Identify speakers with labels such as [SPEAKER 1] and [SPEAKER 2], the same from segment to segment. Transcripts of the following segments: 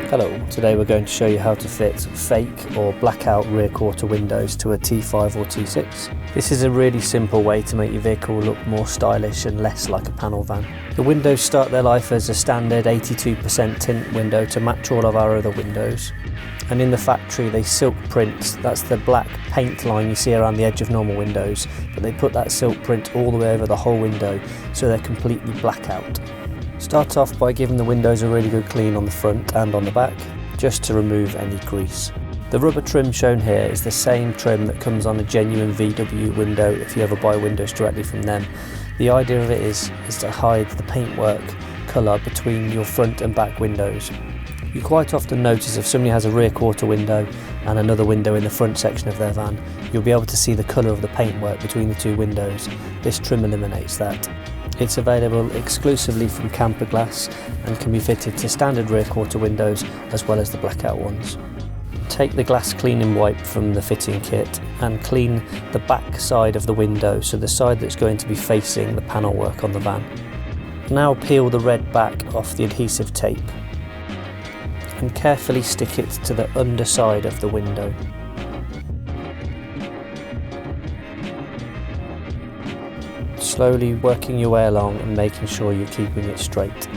[SPEAKER 1] Hello, today we're going to show you how to fit fake or blackout rear quarter windows to a T5 or T6. This is a really simple way to make your vehicle look more stylish and less like a panel van. The windows start their life as a standard 82% tint window to match all of our other windows. And in the factory they silk print, that's the black paint line you see around the edge of normal windows, but they put that silk print all the way over the whole window so they're completely blackout. Start off by giving the windows a really good clean on the front and on the back, just to remove any grease. The rubber trim shown here is the same trim that comes on a genuine VW window if you ever buy windows directly from them. The idea of it is to hide the paintwork colour between your front and back windows. You quite often notice if somebody has a rear quarter window and another window in the front section of their van, you'll be able to see the colour of the paintwork between the two windows. This trim eliminates that. It's available exclusively from Camper Glass and can be fitted to standard rear quarter windows as well as the blackout ones. Take the glass cleaning wipe from the fitting kit and clean the back side of the window, so the side that's going to be facing the panel work on the van. Now peel the red back off the adhesive tape and carefully stick it to the underside of the window. Slowly working your way along and making sure you're keeping it straight.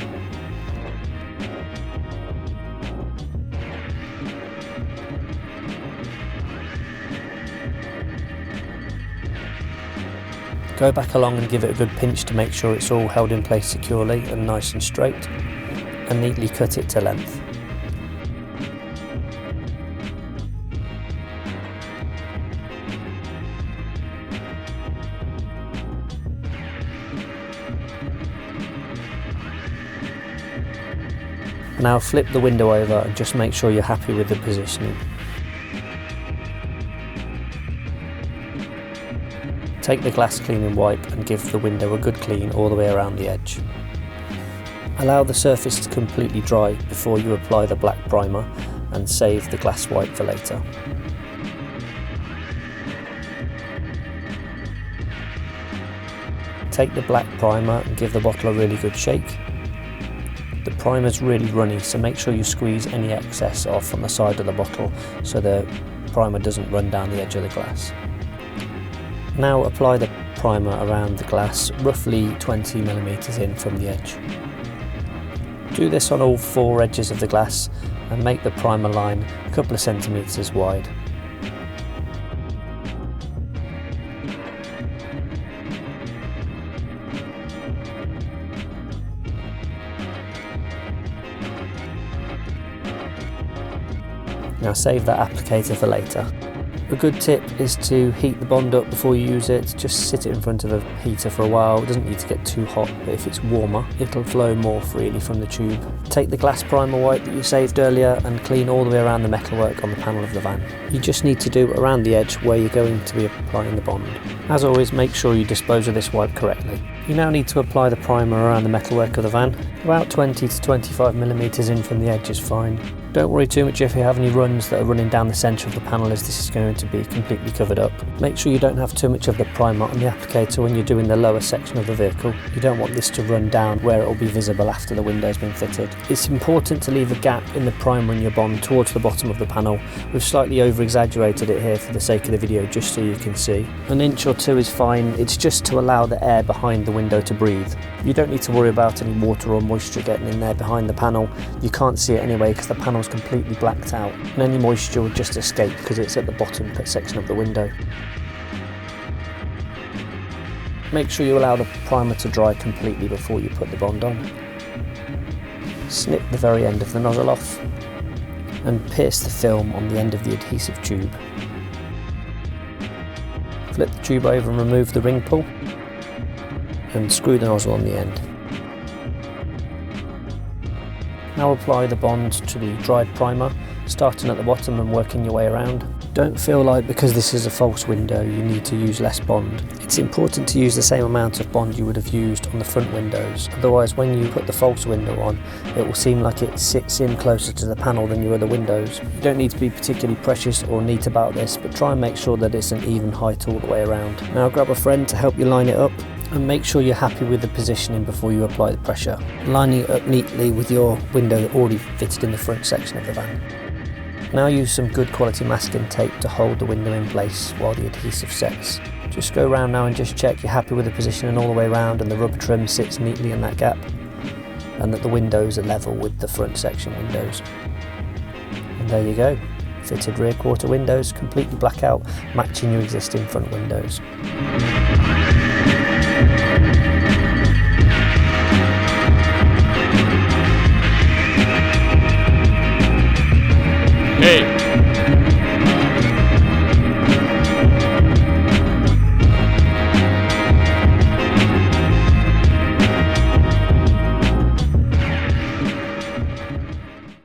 [SPEAKER 1] Go back along and give it a good pinch to make sure it's all held in place securely and nice and straight, and neatly cut it to length. Now flip the window over and just make sure you're happy with the positioning. Take the glass cleaning wipe and give the window a good clean all the way around the edge. Allow the surface to completely dry before you apply the black primer and save the glass wipe for later. Take the black primer and give the bottle a really good shake. The primer's really runny, so make sure you squeeze any excess off on the side of the bottle so the primer doesn't run down the edge of the glass. Now apply the primer around the glass, roughly 20mm in from the edge. Do this on all four edges of the glass and make the primer line a couple of centimetres wide. Now save that applicator for later. A good tip is to heat the Bond up before you use it. Just sit it in front of a heater for a while. It doesn't need to get too hot, but if it's warmer, it'll flow more freely from the tube. Take the glass primer wipe that you saved earlier and clean all the way around the metalwork on the panel of the van. You just need to do around the edge where you're going to be applying the Bond. As always, make sure you dispose of this wipe correctly. You now need to apply the primer around the metalwork of the van. About 20 to 25mm in from the edge is fine. Don't worry too much if you have any runs that are running down the centre of the panel, as this is going to be completely covered up. Make sure you don't have too much of the primer on the applicator when you're doing the lower section of the vehicle. You don't want this to run down where it will be visible after the window's been fitted. It's important to leave a gap in the primer in your Bond towards the bottom of the panel. We've slightly over exaggerated it here for the sake of the video, just so you can see. An inch or two is fine. It's just to allow the air behind the window to breathe. You don't need to worry about any water or moisture getting in there behind the panel. You can't see it anyway because the panel's completely blacked out, and any moisture will just escape because it's at the bottom section of the window. Make sure you allow the primer to dry completely before you put the Bond on. Snip the very end of the nozzle off and pierce the film on the end of the adhesive tube. Flip the tube over and remove the ring pull and screw the nozzle on the end. Now apply the Bond to the dried primer, starting at the bottom and working your way around. Don't feel like because this is a false window you need to use less Bond. It's important to use the same amount of Bond you would have used on the front windows, otherwise when you put the false window on it will seem like it sits in closer to the panel than your other windows. You don't need to be particularly precious or neat about this, but try and make sure that it's an even height all the way around. Now grab a friend to help you line it up and make sure you're happy with the positioning before you apply the pressure, lining it up neatly with your window already fitted in the front section of the van. Now use some good quality masking tape to hold the window in place while the adhesive sets. Just go around now and just check you're happy with the positioning all the way around and the rubber trim sits neatly in that gap, and that the windows are level with the front section windows. And there you go, fitted rear quarter windows, completely blackout, matching your existing front windows.
[SPEAKER 2] Hey,